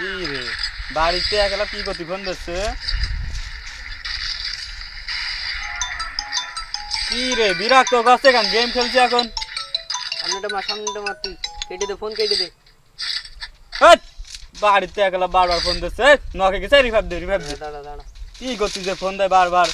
কি রে বাড়িতে একলা কি করতে ফোন দিচ্ছে? কি রে বিরক্ত করছে কেন? গেম খেলছি এখন। সামনেটা মার তুই কেটে দে, ফোন কেটে দে। হেৎ, বাড়িতে একলা বারবার ফোন দিচ্ছে। নকে গেছে রিভাইভ দে। দাঁড়া দাঁড়া। কি করছিস যে ফোন দেয় বারবার?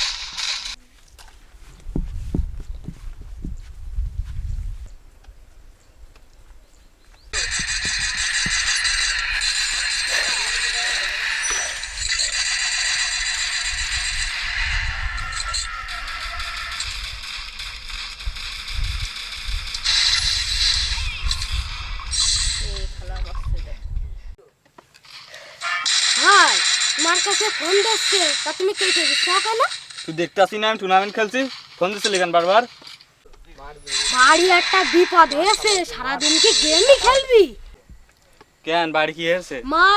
ভাই তোমার কাছে ফোন দিচ্ছে তা তুমি কেটে দিচ্ছ কেন? তুই দেখতে আসি না আমি টুর্নামেন্ট খেলছি? ফোন দিচ্ছিলি কেন বারবার? বাড়ি একটা বিপদ হয়েছে, সারাদিন কি গেমই খেলবি? কেন বাড়ি কি হয়েছে? মা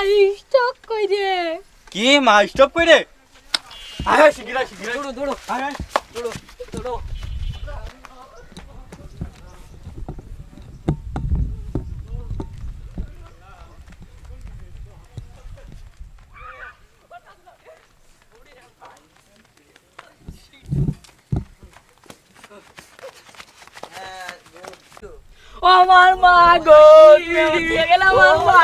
স্টক কই দে। কি মা স্টপ করে? আয় শিগগিরই শিগগিরই দৌড়ো দৌড়ো আয় দৌড়ো দৌড়ো। আমার মা গো, দিয়ে গেল আমার মা।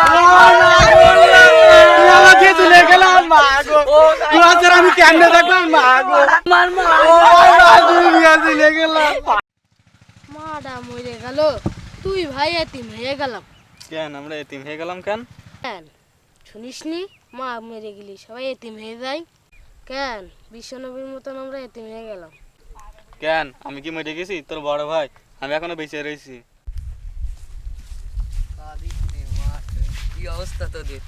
আমাকে চলে গেলাম মা গো। তুই আজকে আমি কেমনে দেখলাম মা গো? আমার মা তুই চলে গেলাম। মাটা মরে গেল, তুই ভাই এতিম হয়ে গেলাম। কেন আমরা এতিম হয়ে গেলাম কেন? কেন শুনিসনি? মা মেরে গেলি সবাই এতিম হয়ে যায়। কেন বিশ্বনবীর মতন আমরা এতিম হয়ে গেলাম? কেন আমি কি মরে গেছি? তোর বড় ভাই আমি এখনো বেঁচে রয়েছি। কি অবস্থা তোদের?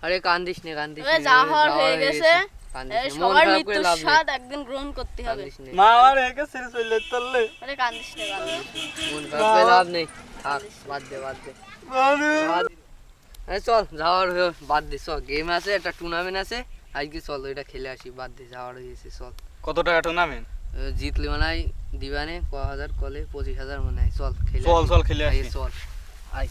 আরে কান্দিস নে কান্দিস এ নে, যা হওয়ার যাওয়ার হয়ে গেছে। কান্দিস নে, মন সবার খারাপ করে মৃত্যুর লাভ নেই, স্বাদ একদিন গ্রহণ করতে হবে। কান্দিস নে, মা আর একে ছেড়ে চলে চললে। আরে কান্দিস না, কান্দিস না। মন খারাপ করে লাভ নেই, থাক বাদ দে বাদ দে। আরে চল যাওয়ার হয়ে বাদ দে, চল গেম আছে, একটা টুর্নামেন্ট আছে আজকে, চল ওইটা খেলে আসি, বাদ দে যাওয়ার হয়েছে চল। কত টাকা টুর্নামেন্ট? জিতলে মনে হয় দিবানে ক হাজার, কলে 25,000 মনে হয়, চল খেলে চল, আসি। চল খেলে আসি। চল আয়।